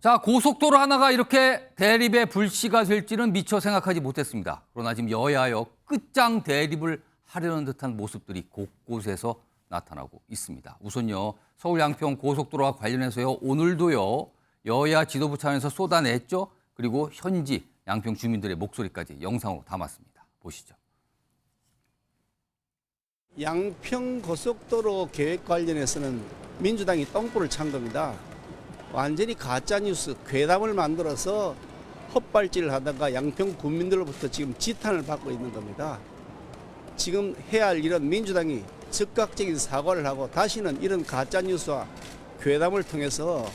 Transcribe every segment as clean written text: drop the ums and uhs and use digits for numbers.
자, 고속도로 하나가 이렇게 대립의 불씨가 될지는 미처 생각하지 못했습니다. 그러나 지금 여야여 끝장 대립을 하려는 듯한 모습들이 곳곳에서 나타나고 있습니다. 우선요, 서울 양평 고속도로와 관련해서요, 오늘도요, 여야 지도부 차원에서 쏟아냈죠. 그리고 현지 양평 주민들의 목소리까지 영상으로 담았습니다. 보시죠. 양평 고속도로 계획 관련해서는 민주당이 똥불을 찬 겁니다. 완전히 가짜뉴스, 괴담을 만들어서 헛발질을 하다가 양평 국민들로부터 지금 지탄을 받고 있는 겁니다. 지금 해야 할 일은 민주당이 즉각적인 사과를 하고 다시는 이런 가짜뉴스와 괴담을 통해서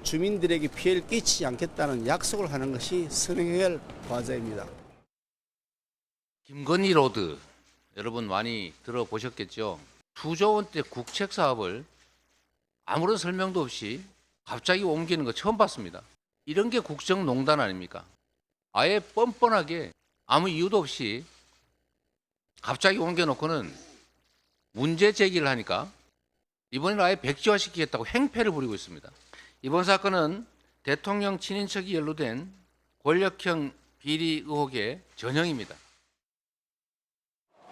주민들에게 피해를 끼치지 않겠다는 약속을 하는 것이 선행해야 할 과제입니다. 김건희 로드 여러분 많이 들어보셨겠죠. 2조 원대 국책 사업을 아무런 설명도 없이 갑자기 옮기는 거 처음 봤습니다. 이런 게 국정농단 아닙니까? 아예 뻔뻔하게 아무 이유도 없이 갑자기 옮겨놓고는 문제 제기를 하니까 이번에는 아예 백지화시키겠다고 행패를 부리고 있습니다. 이번 사건은 대통령 친인척이 연루된 권력형 비리 의혹의 전형입니다.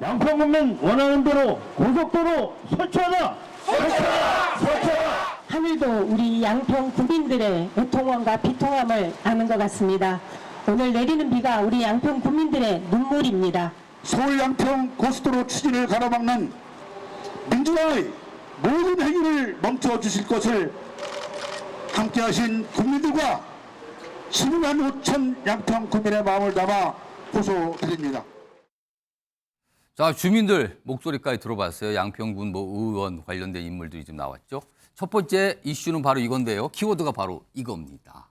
양평군민 원하는 대로 고속도로 설치하자! 설치하자! 하늘도 우리 양평 국민들의 애통함과 비통함을 아는 것 같습니다. 오늘 내리는 비가 우리 양평 국민들의 눈물입니다. 서울 양평 고속도로 추진을 가로막는 민주당의 모든 행위를 멈춰 주실 것을 함께하신 국민들과 15만 5천 양평 국민의 마음을 담아 호소드립니다. 자, 주민들 목소리까지 들어봤어요. 양평군 의원 관련된 인물들이 좀 나왔죠. 첫 번째 이슈는 바로 이건데요. 키워드가 바로 이겁니다.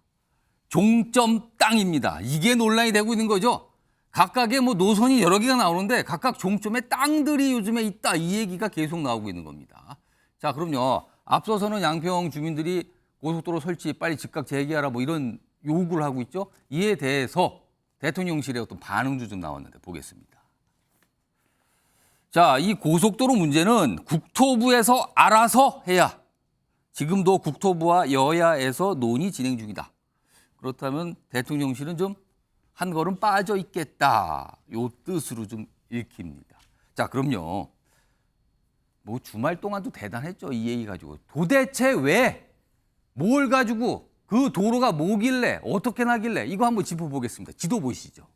종점 땅입니다. 이게 논란이 되고 있는 거죠. 각각의 노선이 여러 개가 나오는데 각각 종점에 땅들이 요즘에 있다. 이 얘기가 계속 나오고 있는 겁니다. 자, 그럼요. 앞서서는 양평 주민들이 고속도로 설치 빨리 즉각 재개하라 이런 요구를 하고 있죠. 이에 대해서 대통령실의 어떤 반응도 좀 나왔는데 보겠습니다. 자, 이 고속도로 문제는 국토부에서 알아서 해야. 지금도 국토부와 여야에서 논의 진행 중이다. 그렇다면 대통령실은 좀 한 걸음 빠져 있겠다. 요 뜻으로 좀 읽힙니다. 자, 그럼요. 주말 동안도 대단했죠. 이 얘기 가지고. 도대체 왜, 뭘 가지고 그 도로가 뭐길래, 어떻게 나길래 이거 한번 짚어보겠습니다. 지도 보시죠.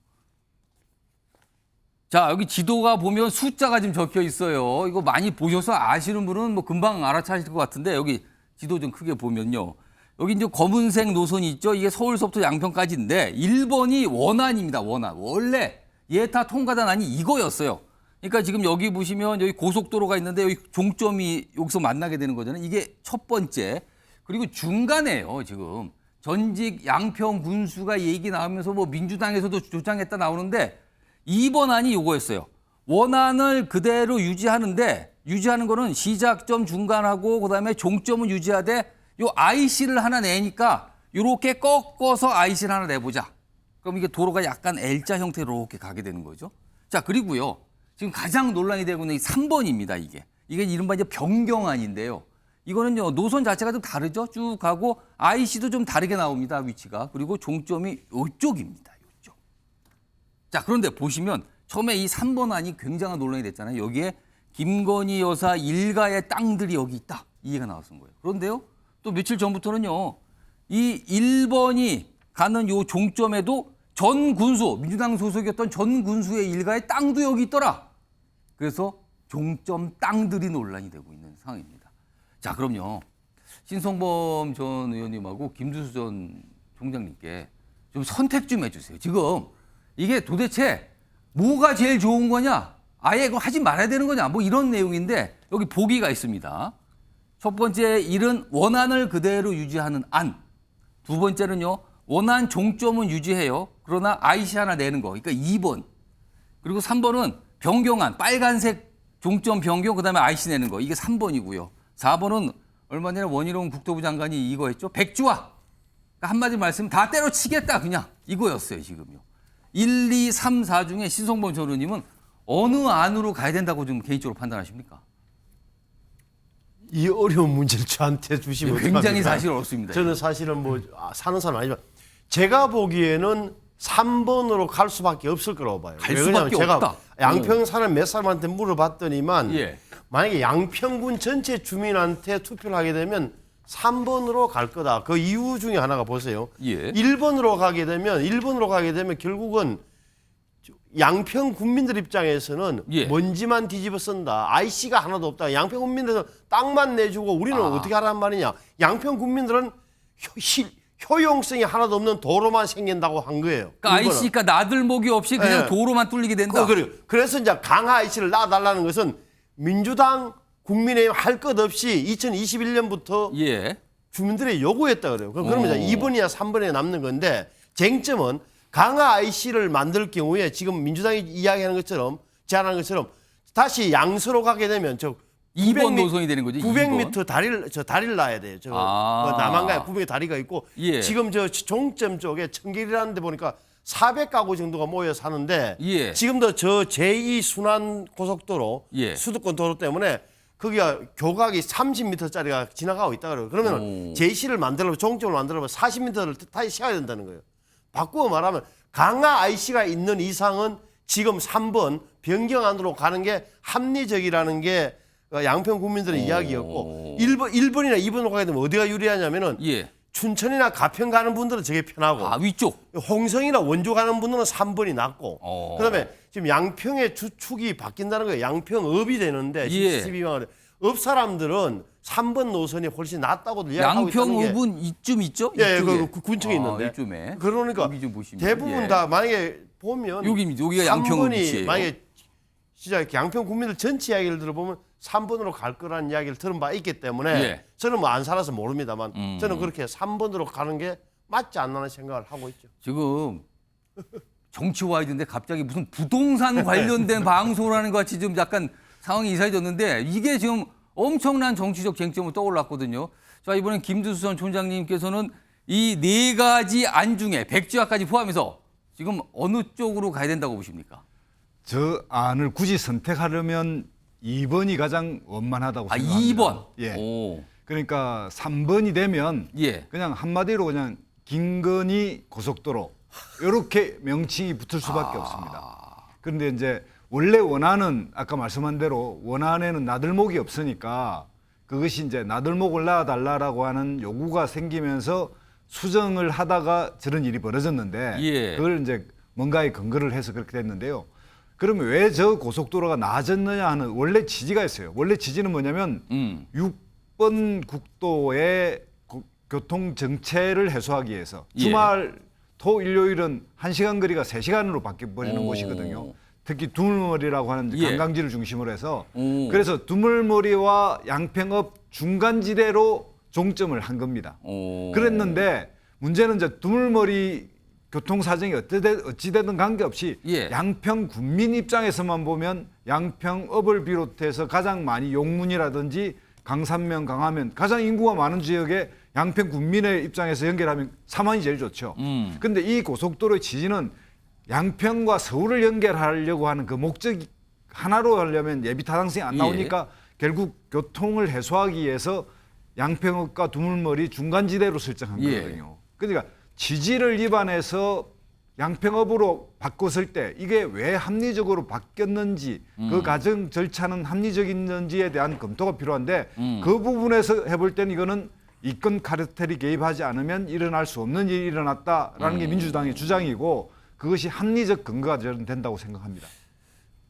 자, 여기 지도가 보면 숫자가 좀 적혀 있어요. 이거 많이 보셔서 아시는 분은 금방 알아차실 것 같은데 여기 지도 좀 크게 보면요. 여기 이제 검은색 노선이 있죠. 이게 서울서부터 양평까지인데 1번이 원안입니다. 원안. 원래 예타 통과단안이 이거였어요. 그러니까 지금 여기 보시면 여기 고속도로가 있는데 여기 종점이 여기서 만나게 되는 거잖아요. 이게 첫 번째. 그리고 중간에요. 지금 전직 양평 군수가 얘기 나오면서 민주당에서도 주장했다 나오는데 2번 안이 이거였어요. 원안을 그대로 유지하는 거는 시작점 중간하고 그다음에 종점은 유지하되 요 IC를 하나 내니까 이렇게 꺾어서 IC를 하나 내보자. 그럼 이게 도로가 약간 L자 형태로 이렇게 가게 되는 거죠. 자, 그리고요. 지금 가장 논란이 되고 있는 이 3번입니다. 이게 이른바 이제 변경안인데요. 이거는요, 노선 자체가 좀 다르죠. 쭉 가고 IC도 좀 다르게 나옵니다. 위치가. 그리고 종점이 이쪽입니다. 이쪽. 자, 그런데 보시면 처음에 이 3번 안이 굉장한 논란이 됐잖아요. 여기에 김건희 여사 일가의 땅들이 여기 있다. 이 얘기가 나왔던 거예요. 그런데요, 또 며칠 전부터는요, 이 1번이 가는 요 종점에도 전 군수, 민주당 소속이었던 전 군수의 일가의 땅도 여기 있더라. 그래서 종점 땅들이 논란이 되고 있는 상황입니다. 자, 그럼요. 신성범 전 의원님하고 김두수 전 총장님께 좀 선택 좀 해주세요. 지금 이게 도대체 뭐가 제일 좋은 거냐? 아예 이거 하지 말아야 되는 거냐? 이런 내용인데 여기 보기가 있습니다. 첫 번째 일은 원안을 그대로 유지하는 안. 두 번째는요. 원안 종점은 유지해요. 그러나 IC 하나 내는 거. 그러니까 2번. 그리고 3번은 변경안. 빨간색 종점 변경 그다음에 IC 내는 거. 이게 3번이고요. 4번은 얼마 전에 원희룡 국토부 장관이 이거 했죠. 백지화. 그러니까 한마디 말씀 다 때려치겠다 그냥. 이거였어요. 지금요. 1, 2, 3, 4 중에 신성범 전 의원님은 어느 안으로 가야 된다고 좀 개인적으로 판단하십니까? 이 어려운 문제를 저한테 주시면 굉장히 어떡합니까? 사실 어렵습니다. 저는 사실은 뭐 사는 사람 아니지만 제가 보기에는 3번으로 갈 수밖에 없을 거라고 봐요. 갈 왜 그러냐면 수밖에 제가 없다. 양평 사는 몇 사람한테 물어봤더니만 예. 만약에 양평군 전체 주민한테 투표를 하게 되면 3번으로 갈 거다. 그 이유 중에 하나가 보세요. 예. 1번으로 가게 되면 결국은 양평 국민들 입장에서는 예. 먼지만 뒤집어 쓴다. IC가 하나도 없다. 양평 국민들은 땅만 내주고 우리는 어떻게 하란 말이냐. 양평 국민들은 효용성이 하나도 없는 도로만 생긴다고 한 거예요. 그러니까 일본은. IC가 나들목이 없이 그냥 예. 도로만 뚫리게 된다. 그래서 이제 강화 IC를 놔달라는 것은 민주당 국민의힘 할 것 없이 2021년부터 예. 주민들의 요구였다 그래요. 그러면 이제 2번이나 3번에 남는 건데 쟁점은 강화 IC를 만들 경우에 지금 민주당이 이야기하는 것처럼 제안하는 것처럼 다시 양서로 가게 되면 저 2번 노선이 되는 거죠. 900m 다리를 놔야 돼요. 저 남한가에 900 다리가 있고 예. 지금 저 종점 쪽에 청길이라는 데 보니까 400가구 정도가 모여 사는데 예. 지금도 저 제2 순환 고속도로 예. 수도권 도로 때문에 거기가 교각이 30m짜리가 지나가고 있다 그래요. 그러면 제2시를 만들려면 종점을 만들려면 40m를 다시 세워야 된다는 거예요. 바꾸어 말하면 강화 IC가 있는 이상은 지금 3번 변경안으로 가는 게 합리적이라는 게 양평 국민들의 이야기였고 1번이나 2번으로 가게 되면 어디가 유리하냐면은 예. 춘천이나 가평 가는 분들은 저게 편하고 아, 위쪽. 홍성이나 원조 가는 분들은 3번이 낫고 그다음에 지금 양평의 주축이 바뀐다는 거예요. 양평읍이 되는데 예. 12만 업 사람들은 3번 노선이 훨씬 낫다고들 이야기하고 있다는 게 양평읍은 이쯤 있죠? 예, 이쪽에. 그 군청에 있는데. 이쯤에. 그러니까 여기 좀 보시면. 대부분 예. 다 만약에 보면 여기가 양평읍 3번이 위치예요. 만약에 진짜 이렇게 양평 국민들 전체 이야기를 들어보면 3번으로 갈 거라는 이야기를 들은 바 있기 때문에 예. 저는 뭐 안 살아서 모릅니다만 저는 그렇게 3번으로 가는 게 맞지 않나는 생각을 하고 있죠. 지금 정치 와이드인데 갑자기 무슨 부동산 관련된 방송을 하는 것 같이 좀 약간 상황이 이상해졌는데 이게 지금 엄청난 정치적 쟁점으로 떠올랐거든요. 자, 이번엔 김두수 전 촌장님께서는 이 네 가지 안 중에 백지화까지 포함해서 지금 어느 쪽으로 가야 된다고 보십니까? 저 안을 굳이 선택하려면 2번이 가장 원만하다고 아, 생각합니다. 2번. 예. 오. 그러니까 3번이 되면 예. 그냥 한마디로 그냥 김건희 고속도로 이렇게 명칭이 붙을 수밖에 없습니다. 그런데 이제 원래 원안은 아까 말씀한 대로 원안에는 나들목이 없으니까 그것이 이제 나들목을 놔달라고 하는 요구가 생기면서 수정을 하다가 저런 일이 벌어졌는데 예. 그걸 이제 뭔가에 근거를 해서 그렇게 됐는데요. 그러면 왜 저 고속도로가 나아졌느냐 하는 원래 취지가 있어요. 원래 취지는 뭐냐면 6번 국도의 교통 정체를 해소하기 위해서 예. 주말 토 일요일은 1시간 거리가 3시간으로 바뀌어버리는 오. 곳이거든요. 특히 두물머리라고 하는 예. 관광지를 중심으로 해서 오. 그래서 두물머리와 양평읍 중간지대로 종점을 한 겁니다. 오. 그랬는데 문제는 이제 두물머리 교통사정이 어찌되든 관계없이 예. 양평 군민 입장에서만 보면 양평읍을 비롯해서 가장 많이 용문이라든지 강산면, 강화면 가장 인구가 많은 지역에 양평 군민의 입장에서 연결하면 삼안이 제일 좋죠. 그런데 이 고속도로의 취지는 양평과 서울을 연결하려고 하는 그 목적이 하나로 하려면 예비 타당성이 안 나오니까 결국 교통을 해소하기 위해서 양평읍과 두물머리 중간지대로 설정한 예. 거거든요. 그러니까 취지를 위반해서 양평읍으로 바꿨을 때 이게 왜 합리적으로 바뀌었는지 그 과정 절차는 합리적인지에 대한 검토가 필요한데 그 부분에서 해볼 때는 이거는 이권 카르텔이 개입하지 않으면 일어날 수 없는 일이 일어났다라는 게 민주당의 주장이고 그것이 합리적 근거가 저는 된다고 생각합니다.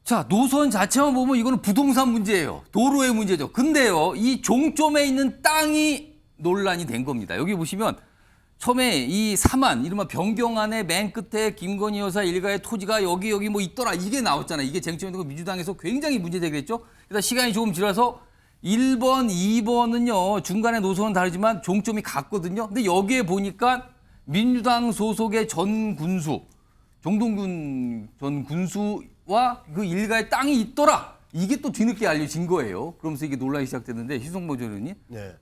자, 노선 자체만 보면 이거는 부동산 문제예요. 도로의 문제죠. 근데요, 이 종점에 있는 땅이 논란이 된 겁니다. 여기 보시면 처음에 이 삼안, 이른바 변경안의 맨 끝에 김건희 여사 일가의 토지가 여기 뭐 있더라. 이게 나왔잖아요. 이게 쟁점이 되고 민주당에서 굉장히 문제되게 됐죠. 그래서 시간이 조금 지나서 1번, 2번은요, 중간에 노선은 다르지만 종점이 같거든요. 근데 여기에 보니까 민주당 소속의 전 군수, 정동균 전 군수와 그 일가의 땅이 있더라. 이게 또 뒤늦게 알려진 거예요. 그러면서 이게 논란이 시작됐는데 희성모 전 의원님. 네.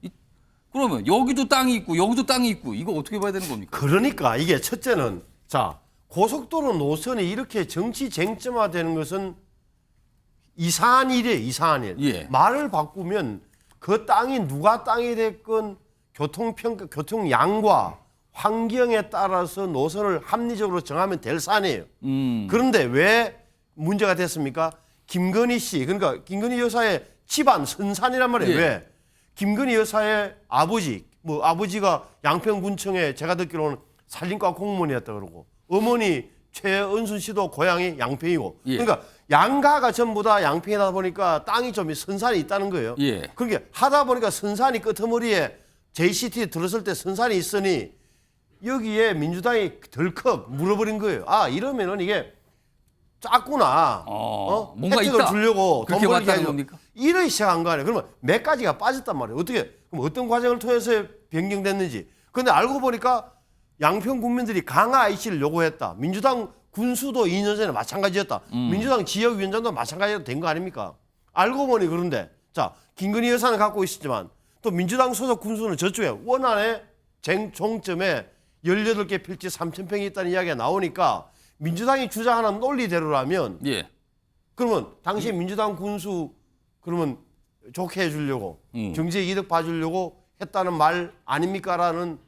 그러면 여기도 땅이 있고 여기도 땅이 있고 이거 어떻게 봐야 되는 겁니까? 그러니까 이게 첫째는 자 고속도로 노선이 이렇게 정치 쟁점화되는 것은 이상한 일이에요. 이상한 일. 예. 말을 바꾸면 그 땅이 누가 땅이 됐건 교통양과 환경에 따라서 노선을 합리적으로 정하면 될 사안이에요. 그런데 왜 문제가 됐습니까? 김건희 씨, 그러니까 김건희 여사의 집안 선산이란 말이에요. 예. 왜? 김건희 여사의 아버지가 양평군청에 제가 듣기로는 산림과 공무원이었다 그러고 어머니 최은순 씨도 고향이 양평이고 예. 그러니까 양가가 전부 다 양평이다 보니까 땅이 좀 선산이 있다는 거예요. 예. 그러니까 하다 보니까 선산이 끄트머리에 JCT 들었을 때 선산이 있으니 여기에 민주당이 덜컥 물어버린 거예요. 아 이러면은 이게 작구나. 뭔가 혜택을 있다. 주려고 돈 그렇게 벌기 왔다는 하려고 겁니까? 이래 시작한 거 아니에요. 그러면 몇 가지가 빠졌단 말이에요. 어떻게 그럼 어떤 과정을 통해서 변경됐는지. 근데 알고 보니까 양평 국민들이 강화 IC를 요구했다. 민주당 군수도 2년 전에 마찬가지였다. 민주당 지역위원장도 마찬가지로 된 거 아닙니까? 알고 보니 그런데 자 김건희 여사는 갖고 있었지만 또 민주당 소속 군수는 저쪽에 원안의 종점에 18개 필지 3,000평이 있다는 이야기가 나오니까 민주당이 주장하는 논리대로라면 예. 그러면 당시 민주당 군수 그러면 좋게 해주려고 경제 이득 봐주려고 했다는 말 아닙니까라는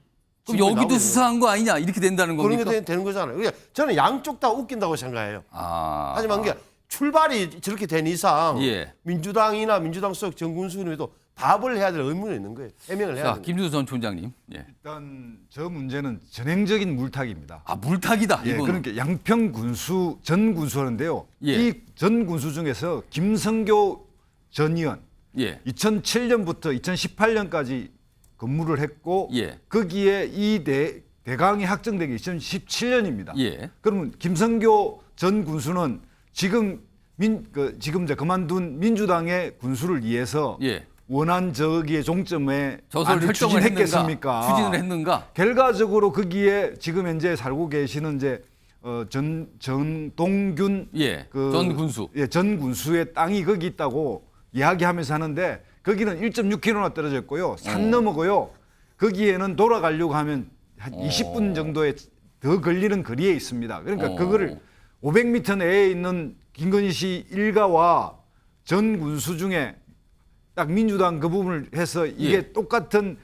그럼 질문이 여기도 나오거든요. 수사한 거 아니냐 이렇게 된다는 그런 겁니까? 게 되는 거잖아요. 그러니까 저는 양쪽 다 웃긴다고 생각해요. 아. 하지만 그게 출발이 저렇게 된 이상 예. 민주당이나 민주당 속 정군수님도 답을 해야 될 의무는 있는 거예요. 해명을 해야 자, 돼요. 김준수 전 총장님. 예. 일단 저 문제는 전형적인 물타기입니다. 아, 물타기다. 예, 이거는. 그러니까 양평 군수 전 군수하는데요. 예. 이 전 군수 중에서 김성교 전 의원 예. 2007년부터 2018년까지 근무를 했고 예. 거기에 이 대강이 확정되기 2017년입니다. 예. 그러면 김성교 전 군수는 지금 지금 이제 그만둔 민주당의 군수를 위해서 예. 원안 저기의 종점에 저서를 안을 설정을 추진했겠습니까? 했는가? 추진을 했는가? 결과적으로 거기에 지금 현재 살고 계시는 이제 전동균 예. 전 군수. 예, 전 군수의 땅이 거기 있다고 이야기하면서 하는데 거기는 1.6km나 떨어져 있고요. 산 너머고요. 거기에는 돌아가려고 하면 한 20분 정도의 더 걸리는 거리에 있습니다. 그러니까 그거를 500m 내에 있는 김건희 씨 일가와 전 군수 중에 딱 민주당 그 부분을 해서 이게 예. 똑같은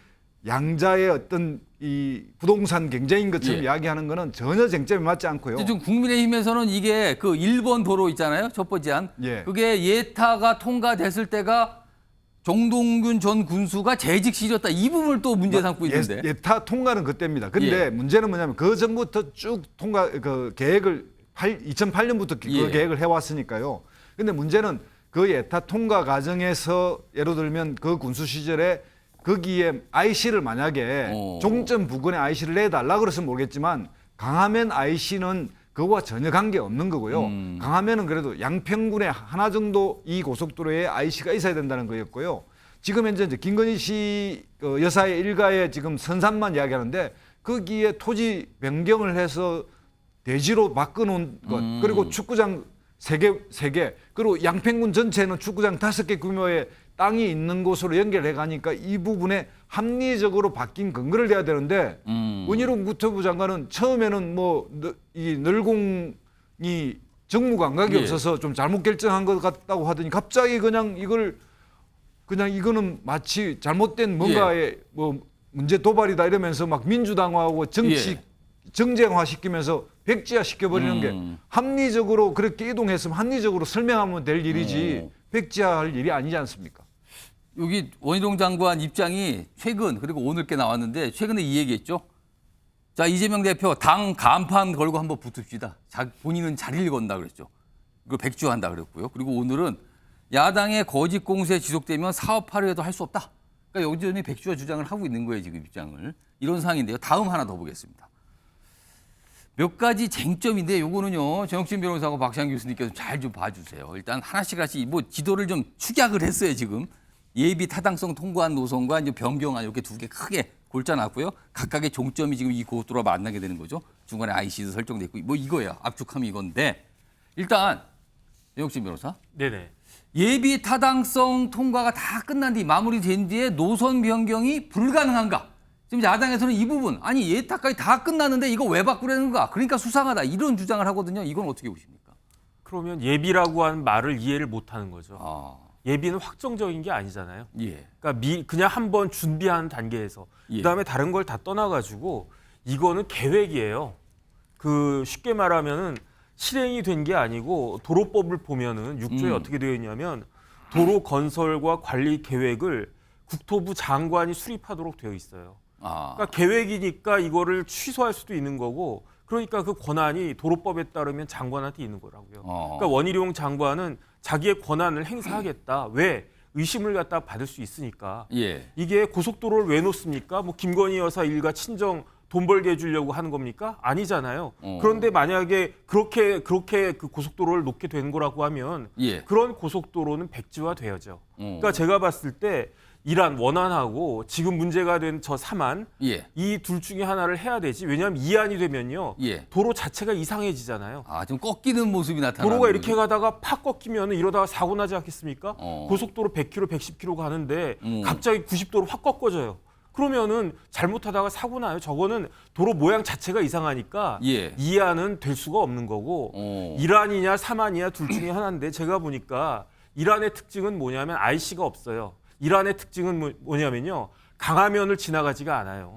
양자의 어떤 이 부동산 경쟁인 것처럼 예. 이야기하는 거는 전혀 쟁점이 맞지 않고요. 근데 지금 국민의힘에서는 이게 그 1번 도로 있잖아요. 첫 번째 안. 예. 그게 예타가 통과됐을 때가 정동균 전 군수가 재직 시절이었다. 이 부분을 또 문제 삼고 있는데. 예타 통과는 그때입니다. 그런데 예. 문제는 뭐냐면 그 전부터 쭉 통과 그 계획을 2008년부터 그 예. 계획을 해왔으니까요. 근데 문제는 그 예타 통과 과정에서 예를 들면 그 군수 시절에 거기에 IC를 만약에 종점 부근에 IC를 내달라 그랬으면 모르겠지만 강화면 IC는 그거와 전혀 관계 없는 거고요. 강화면은 그래도 양평군에 하나 정도 이 고속도로에 IC가 있어야 된다는 거였고요. 지금 현재 이제 김건희 씨 여사의 일가의 지금 선산만 이야기하는데 거기에 토지 변경을 해서 대지로 바꿔놓은 것 그리고 축구장 3개 그리고 양평군 전체는 축구장 5개 규모의 땅이 있는 곳으로 연결해 가니까 이 부분에 합리적으로 바뀐 근거를 대야 되는데 원희룡 국토부 장관은 처음에는 뭐 이 널공이 정무 감각이 예. 없어서 좀 잘못 결정한 것 같다고 하더니 갑자기 그냥 이거는 마치 잘못된 뭔가의 뭐 문제 도발이다 이러면서 막 민주당하고 정치 예. 정쟁화 시키면서 백지화 시켜버리는 게 합리적으로 그렇게 이동했으면 합리적으로 설명하면 될 일이지 백지화할 일이 아니지 않습니까? 여기 원희룡 장관 입장이 최근 그리고 오늘 게 나왔는데 최근에 이 얘기했죠. 자, 이재명 대표 당 간판 걸고 한번 붙읍시다. 본인은 자리를 건다 그랬죠. 그걸 백지화한다 그랬고요. 그리고 오늘은 야당의 거짓 공세 지속되면 사업하려 해도 할 수 없다. 그러니까 여전히 백지화 주장을 하고 있는 거예요, 지금 입장을. 이런 상황인데요. 다음 하나 더 보겠습니다. 몇 가지 쟁점인데 요거는요. 정혁진 변호사하고 박시환 교수님께서 잘 좀 봐주세요. 일단 하나씩 뭐 지도를 좀 축약을 했어요, 지금. 예비 타당성 통과한 노선과 이제 변경안 이렇게 두 개 크게 골자놨고요. 각각의 종점이 지금 이 고속도로가 만나게 되는 거죠. 중간에 IC도 설정돼 있고 뭐 이거예요. 압축하면 이건데 일단 정혁진 변호사. 네네. 예비 타당성 통과가 다 끝난 뒤 마무리된 뒤에 노선 변경이 불가능한가? 지금 야당에서는 이 부분 아니 예타까지 다 끝났는데 이거 왜 바꾸려는가? 그러니까 수상하다 이런 주장을 하거든요. 이건 어떻게 보십니까? 그러면 예비라고 하는 말을 이해를 못하는 거죠. 예비는 확정적인 게 아니잖아요. 예. 그러니까 그냥 한번 준비하는 단계에서 예. 그다음에 다른 걸 다 떠나가지고 이거는 계획이에요. 그 쉽게 말하면은 실행이 된 게 아니고 도로법을 보면은 6조에 어떻게 되어 있냐면 도로 건설과 관리 계획을 국토부 장관이 수립하도록 되어 있어요. 아. 그러니까 계획이니까 이거를 취소할 수도 있는 거고 그러니까 그 권한이 도로법에 따르면 장관한테 있는 거라고요. 그러니까 원희룡 장관은 자기의 권한을 행사하겠다. 왜? 의심을 갖다 받을 수 있으니까. 예. 이게 고속도로를 왜 놓습니까? 뭐 김건희 여사 일가 친정 돈 벌게 해주려고 하는 겁니까? 아니잖아요. 그런데 만약에 그렇게 그 고속도로를 놓게 되는 거라고 하면 예. 그런 고속도로는 백지화돼야죠. 그러니까 제가 봤을 때 이란 원안하고 지금 문제가 된 저 삼안 예. 이 둘 중에 하나를 해야 되지. 왜냐하면 이안이 되면요. 예. 도로 자체가 이상해지잖아요. 아, 좀 꺾이는 모습이 나타나는 도로가 이렇게 거죠? 가다가 팍 꺾이면 이러다가 사고 나지 않겠습니까? 어. 고속도로 100km, 110km 가는데 갑자기 90도로 확 꺾어져요. 그러면은 잘못하다가 사고 나요. 저거는 도로 모양 자체가 이상하니까 예. 이안은 될 수가 없는 거고 이란이냐 삼안이냐 둘 중에 하나인데 제가 보니까 이란의 특징은 뭐냐면 IC가 없어요. 이란의 특징은 뭐냐면요. 강화면을 지나가지가 않아요.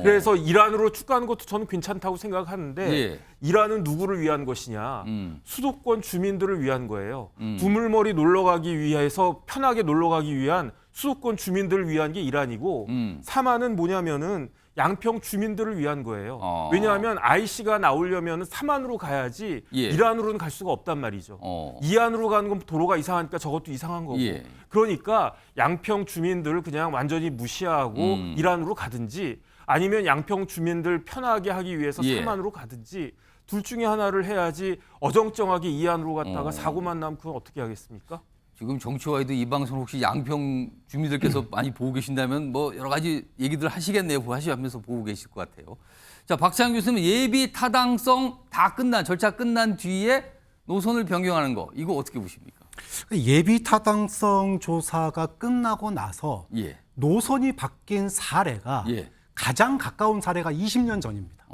그래서 이란으로 쭉 가는 것도 저는 괜찮다고 생각하는데 예. 이란은 누구를 위한 것이냐. 수도권 주민들을 위한 거예요. 두물머리 놀러 가기 위해서 편하게 놀러 가기 위한 수도권 주민들을 위한 게 이란이고 삼안은 뭐냐면은 양평 주민들을 위한 거예요. 왜냐하면 IC가 나오려면 삼안으로 가야지 예. 이란으로는 갈 수가 없단 말이죠. 이안으로 가는 건 도로가 이상하니까 저것도 이상한 거고. 예. 그러니까 양평 주민들을 그냥 완전히 무시하고 이란으로 가든지 아니면 양평 주민들 편하게 하기 위해서 예. 삼안으로 가든지 둘 중에 하나를 해야지 어정쩡하게 이안으로 갔다가 사고만 나면 그건 어떻게 하겠습니까? 지금 정치와에도 이 방송 혹시 양평 주민들께서 많이 보고 계신다면 뭐 여러 가지 얘기들 하시겠네요. 하시면서 보고 계실 것 같아요. 자, 박찬 교수님 예비 타당성 다 끝난 절차 끝난 뒤에 노선을 변경하는 거 이거 어떻게 보십니까? 예비 타당성 조사가 끝나고 나서 예. 노선이 바뀐 사례가 예. 가장 가까운 사례가 20년 전입니다.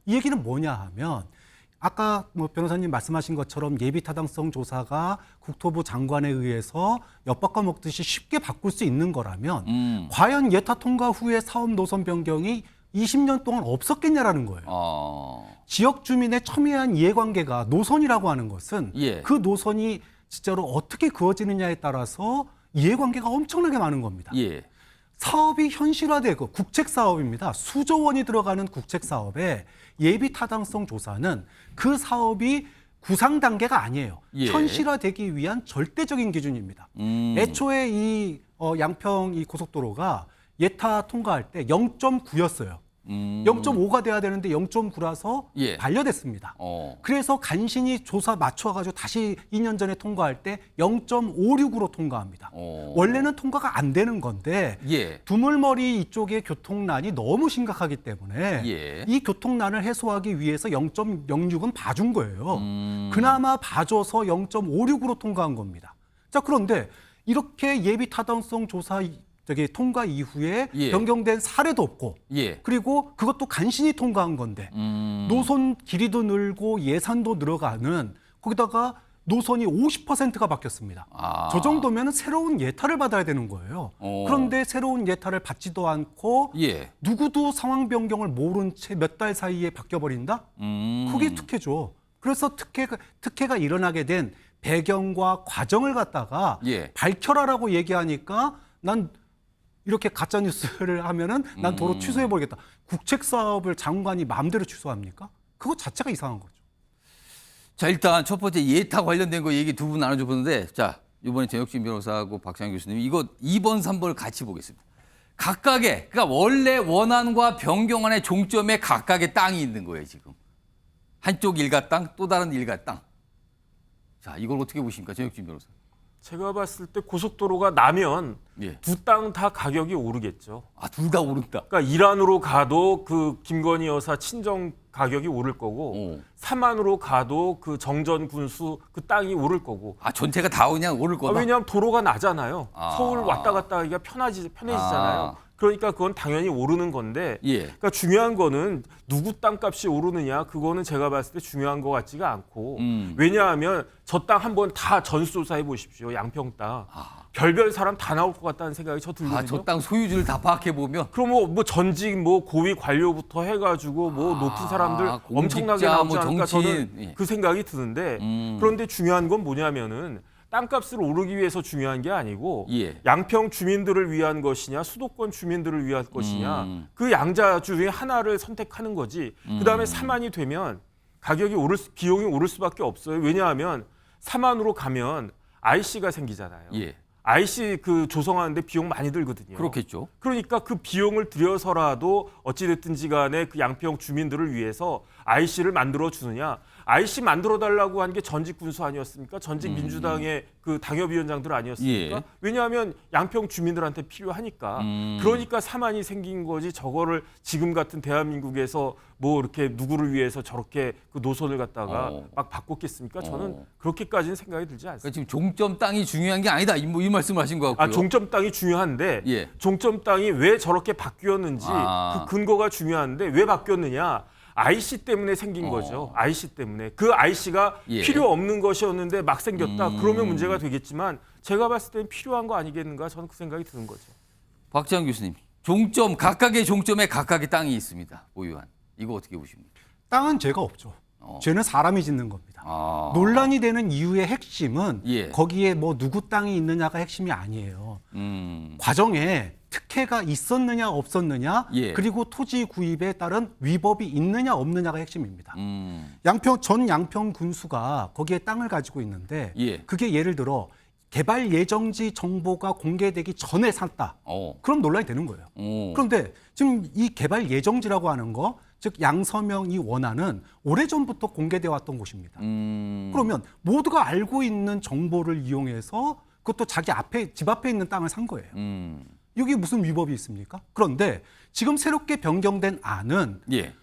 이 얘기는 뭐냐 하면 아까 뭐 변호사님 말씀하신 것처럼 예비 타당성 조사가 국토부 장관에 의해서 엿바꿔 먹듯이 쉽게 바꿀 수 있는 거라면 과연 예타 통과 후에 사업 노선 변경이 20년 동안 없었겠냐라는 거예요. 지역 주민의 첨예한 이해관계가 노선이라고 하는 것은 예. 그 노선이 진짜로 어떻게 그어지느냐에 따라서 이해관계가 엄청나게 많은 겁니다. 예. 사업이 현실화되고 국책 사업입니다. 수조 원이 들어가는 국책 사업에 예비 타당성 조사는 그 사업이 구상 단계가 아니에요. 예. 현실화되기 위한 절대적인 기준입니다. 애초에 이 양평 이 고속도로가 예타 통과할 때 0.9였어요. 0.5가 돼야 되는데 0.9라서 예. 반려됐습니다. 어. 그래서 간신히 조사 맞춰가지고 다시 2년 전에 통과할 때 0.56으로 통과합니다. 원래는 통과가 안 되는 건데 예. 두물머리 이쪽의 교통난이 너무 심각하기 때문에 예. 이 교통난을 해소하기 위해서 0.06은 봐준 거예요. 그나마 봐줘서 0.56으로 통과한 겁니다. 자, 그런데 이렇게 예비 타당성 조사 통과 이후에 예. 변경된 사례도 없고 예. 그리고 그것도 간신히 통과한 건데 노선 길이도 늘고 예산도 늘어가는 거기다가 노선이 50%가 바뀌었습니다. 저 정도면 새로운 예타를 받아야 되는 거예요. 그런데 새로운 예타를 받지도 않고 예. 누구도 상황 변경을 모른 채 몇 달 사이에 바뀌어버린다? 그게 특혜죠. 그래서 특혜가 일어나게 된 배경과 과정을 갖다가 예. 밝혀라라고 얘기하니까 난 이렇게 가짜 뉴스를 하면은 난 도로 취소해 버리겠다. 국책 사업을 장관이 마음대로 취소합니까? 그거 자체가 이상한 거죠. 자, 일단 첫 번째 예타 관련된 거 얘기 두 분 나눠줘 보는데 자, 이번에 정혁진 변호사하고 박찬 교수님 이거 2번, 3번을 같이 보겠습니다. 각각의 그러니까 원래 원안과 변경안의 종점에 각각의 땅이 있는 거예요, 지금. 한쪽 일가 땅, 또 다른 일가 땅. 자, 이걸 어떻게 보십니까, 정혁진 변호사? 제가 봤을 때 고속도로가 나면 예. 두 땅 다 가격이 오르겠죠. 아, 둘 다 오른다. 그러니까 이란으로 가도 그 김건희 여사 친정 가격이 오를 거고 삼안으로 가도 그 정전 군수 그 땅이 오를 거고. 아, 전체가 다 그냥 오를 거다. 왜냐하면 도로가 나잖아요. 아. 서울 왔다 갔다 하기가 편해지잖아요. 그러니까 그건 당연히 오르는 건데 예. 그러니까 중요한 거는 누구 땅값이 오르느냐 그거는 제가 봤을 때 중요한 것 같지가 않고 왜냐하면 저 땅 한번 다 전수조사해 보십시오. 양평 땅. 별별 사람 다 나올 것 같다는 생각이 저 들거든요. 저 땅 소유주를 다 파악해 보면 그럼 뭐 전직 뭐 고위 관료부터 해가지고 뭐 높은 사람들 엄청나게 공직자, 나오지 뭐 않을까 정치인. 저는 예. 그 생각이 드는데 그런데 중요한 건 뭐냐면은 땅값을 오르기 위해서 중요한 게 아니고 예. 양평 주민들을 위한 것이냐 수도권 주민들을 위한 것이냐 그 양자 중에 하나를 선택하는 거지. 그다음에 3만이 되면 가격이 비용이 오를 수밖에 없어요. 왜냐하면 3만으로 가면 IC가 생기잖아요. 예. IC 그 조성하는데 비용 많이 들거든요. 그렇겠죠. 그러니까 그 비용을 들여서라도 어찌됐든지 간에 그 양평 주민들을 위해서 IC를 만들어 주느냐. IC 만들어 달라고 한 게 전직 군수 아니었습니까? 전직 민주당의 그 당협위원장들 아니었습니까? 예. 왜냐하면 양평 주민들한테 필요하니까. 그러니까 사만이 생긴 거지 저거를 지금 같은 대한민국에서 뭐 이렇게 누구를 위해서 저렇게 그 노선을 갖다가 막 바꿨겠습니까? 저는 그렇게까지는 생각이 들지 않습니다. 그러니까 지금 종점 땅이 중요한 게 아니다. 이 말씀을 하신 것 같고요. 종점 땅이 중요한데 예. 종점 땅이 왜 저렇게 바뀌었는지 그 근거가 중요한데 왜 바뀌었느냐? IC 때문에 생긴 거죠. IC 때문에. 그 IC가 예. 필요 없는 것이었는데 막 생겼다. 그러면 문제가 되겠지만 제가 봤을 때는 필요한 거 아니겠는가? 저는 그 생각이 드는 거죠. 박지원 교수님, 각각의 종점에 각각의 땅이 있습니다. 보유한. 이거 어떻게 보십니까? 땅은 죄가 없죠. 죄는 사람이 짓는 겁니다. 논란이 되는 이유의 핵심은 예. 거기에 뭐 누구 땅이 있느냐가 핵심이 아니에요. 과정에 특혜가 있었느냐 없었느냐 예. 그리고 토지 구입에 따른 위법이 있느냐 없느냐가 핵심입니다. 전 양평 군수가 거기에 땅을 가지고 있는데 예. 그게 예를 들어 개발 예정지 정보가 공개되기 전에 샀다. 그럼 논란이 되는 거예요. 그런데 지금 이 개발 예정지라고 하는 거, 즉 양서명이 원하는 오래전부터 공개되어 왔던 곳입니다. 그러면 모두가 알고 있는 정보를 이용해서 그것도 자기 집 앞에 있는 땅을 산 거예요. 여기 무슨 위법이 있습니까? 그런데 지금 새롭게 변경된 안은 예.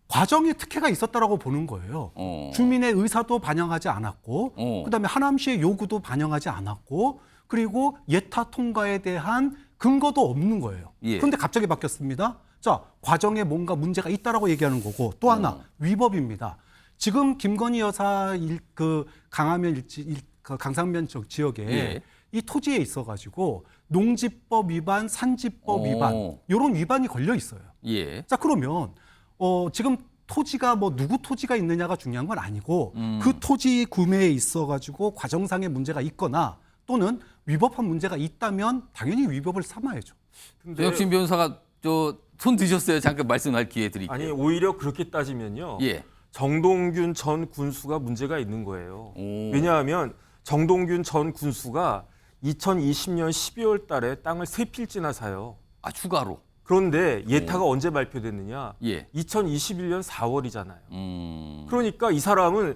과정에 특혜가 있었다라고 보는 거예요. 주민의 의사도 반영하지 않았고, 그다음에 하남시의 요구도 반영하지 않았고, 그리고 예타 통과에 대한 근거도 없는 거예요. 예. 그런데 갑자기 바뀌었습니다. 자, 과정에 뭔가 문제가 있다라고 얘기하는 거고, 또 하나 위법입니다. 지금 김건희 여사 강상면 지역에 예. 이 토지에 있어가지고 농지법 위반, 산지법 위반 이런 위반이 걸려 있어요. 예. 자, 그러면 지금 토지가 뭐 누구 토지가 있느냐가 중요한 건 아니고 그 토지 구매에 있어가지고 과정상의 문제가 있거나 또는 위법한 문제가 있다면 당연히 위법을 삼아야죠. 근데 조혁신 변호사가 손 드셨어요. 잠깐 말씀할 기회 드릴게요. 아니 오히려 그렇게 따지면요. 예. 정동균 전 군수가 문제가 있는 거예요. 왜냐하면 정동균 전 군수가 2020년 12월 달에 땅을 3필지나 사요. 추가로. 그런데 예타가 언제 발표됐느냐? 예. 2021년 4월이잖아요. 그러니까 이 사람은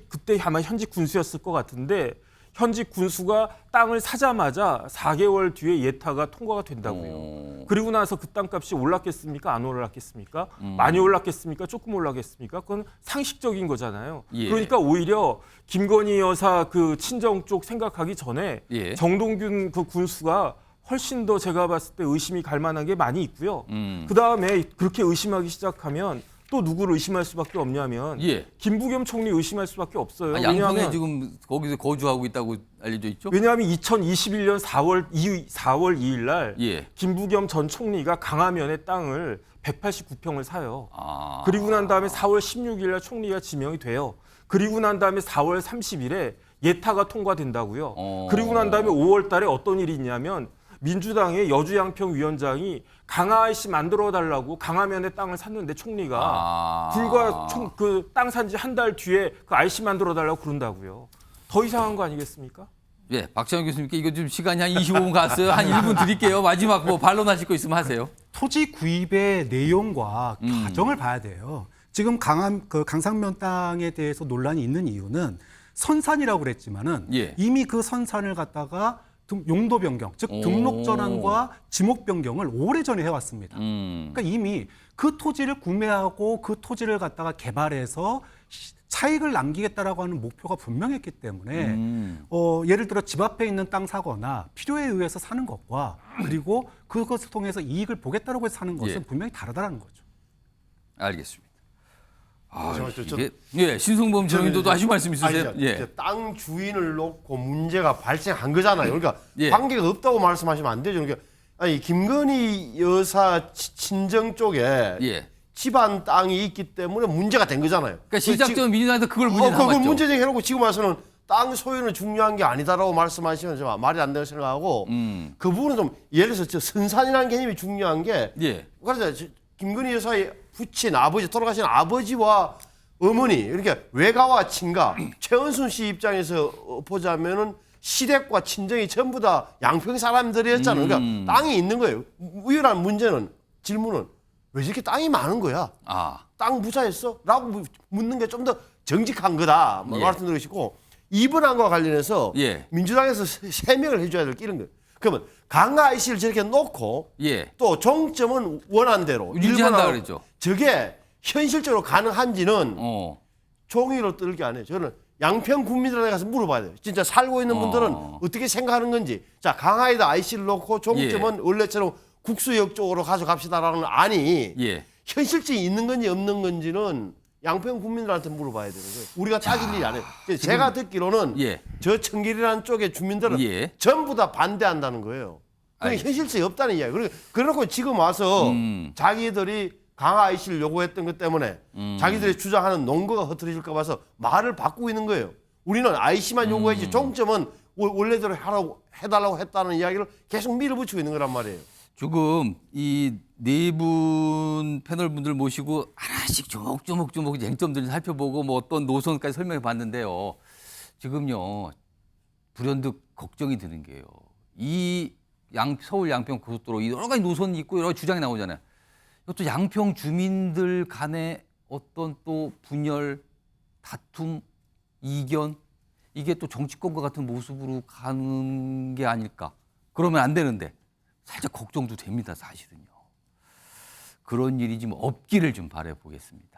그때 아마 현직 군수였을 것 같은데 현직 군수가 땅을 사자마자 4개월 뒤에 예타가 통과가 된다고요. 그리고 나서 그 땅값이 올랐겠습니까? 안 올랐겠습니까? 많이 올랐겠습니까? 조금 올랐겠습니까? 그건 상식적인 거잖아요. 예. 그러니까 오히려 김건희 여사 그 친정 쪽 생각하기 전에 예. 정동균 그 군수가 훨씬 더 제가 봤을 때 의심이 갈 만한 게 많이 있고요. 그다음에 그렇게 의심하기 시작하면 또 누구를 의심할 수밖에 없냐면 예. 김부겸 총리 의심할 수밖에 없어요. 양평에 왜냐하면 지금 거기서 거주하고 있다고 알려져 있죠? 왜냐하면 2021년 4월 2일 날 예. 김부겸 전 총리가 강화면의 땅을 189평을 사요. 아. 그리고 난 다음에 4월 16일 날 총리가 지명이 돼요. 그리고 난 다음에 4월 30일에 예타가 통과된다고요. 그리고 난 다음에 5월 달에 어떤 일이 있냐면 민주당의 여주양평 위원장이 강화 IC 만들어 달라고 강화면에 땅을 샀는데 총리가 불과 그 땅 산 지 한 달 뒤에 그 IC 만들어 달라고 그런다고요. 더 이상한 거 아니겠습니까? 예, 박찬원 교수님께 이거 좀 시간이 한 25분 갔어요. 한 1분 드릴게요. 마지막 뭐 반론하실 거 있으면 하세요. 토지 구입의 내용과 과정을 봐야 돼요. 지금 강상면 땅에 대해서 논란이 있는 이유는 선산이라고 그랬지만은 예. 이미 그 선산을 갖다가 용도 변경, 즉 등록 전환과 지목 변경을 오래전에 해왔습니다. 그러니까 이미 그 토지를 구매하고 그 토지를 갖다가 개발해서 차익을 남기겠다라고 하는 목표가 분명했기 때문에 예를 들어 집 앞에 있는 땅 사거나 필요에 의해서 사는 것과 그리고 그것을 통해서 이익을 보겠다라고 해서 사는 것은 예. 분명히 다르다는 거죠. 알겠습니다. 잠깐만요. 예, 신성범 전님도 하실 말씀 있으세요? 아니, 예. 땅 주인을 놓고 문제가 발생한 거잖아요. 그러니까 예. 관계가 없다고 말씀하시면 안 되죠. 그러니까 아니 김건희 여사 친정 쪽에 예. 집안 땅이 있기 때문에 문제가 된 거잖아요. 그러니까 시작점 민주당에서 그걸 문제 그걸 삼았죠. 문제제기 해놓고 지금 와서는 땅 소유는 중요한 게 아니다라고 말씀하시면 좀 말이 안 된다고 생각하고 그 부분은 좀 예를 들어서 저 선산이라는 개념이 중요한 게 예. 그래서 김건희 여사의 부친 아버지 돌아가신 아버지와 어머니 이렇게 외가와 친가 최은순 씨 입장에서 보자면은 시댁과 친정이 전부 다 양평 사람들이었잖아요. 그러니까 땅이 있는 거예요. 우연한 문제는 질문은 왜 이렇게 땅이 많은 거야? 땅 부자였어? 라고 묻는 게 좀 더 정직한 거다. 예. 말씀드리시고 이번안과 관련해서 예. 민주당에서 해명을 해줘야 될 게 이런 거예요. 그러면 강화 IC를 저렇게 놓고 예. 또 종점은 원안대로 유지한다 일본하고 그랬죠. 저게 현실적으로 가능한지는 어. 종이로 떨게 안 해요. 저는 양평 국민들한테 가서 물어봐야 돼요. 진짜 살고 있는 분들은 어떻게 생각하는 건지. 자, 강화에다 IC를 놓고 종점은 원래처럼 국수역 쪽으로 가져갑시다라는 안이 예. 현실적이 있는 건지 없는 건지는 양평 국민들한테 물어봐야 되는 거예요. 우리가 따질 일이 아니에요. 제가 듣기로는 예. 저 청길이라는 쪽의 주민들은 예. 전부 다 반대한다는 거예요. 그러니까 알겠습니다. 현실성이 없다는 이야기예요. 그래놓고 지금 와서 자기들이 강화 IC를 요구했던 것 때문에 자기들이 주장하는 논거가 흐트러질까 봐서 말을 바꾸고 있는 거예요. 우리는 IC만 요구했지 종점은 원래대로 해달라고 했다는 이야기를 계속 밀어붙이고 있는 거란 말이에요. 지금 이 네 분 패널 분들 모시고 하나씩 조목조목 쟁점들을 살펴보고 뭐 어떤 노선까지 설명해 봤는데요. 지금요 불현듯 걱정이 드는 게요. 이 서울 양평 고속도로 여러 가지 노선이 있고 여러 가지 주장이 나오잖아요. 이것도 양평 주민들 간의 어떤 또 분열, 다툼, 이견 이게 또 정치권과 같은 모습으로 가는 게 아닐까. 그러면 안 되는데 살짝 걱정도 됩니다, 사실은요. 그런 일이 좀 없기를 좀 바라보겠습니다.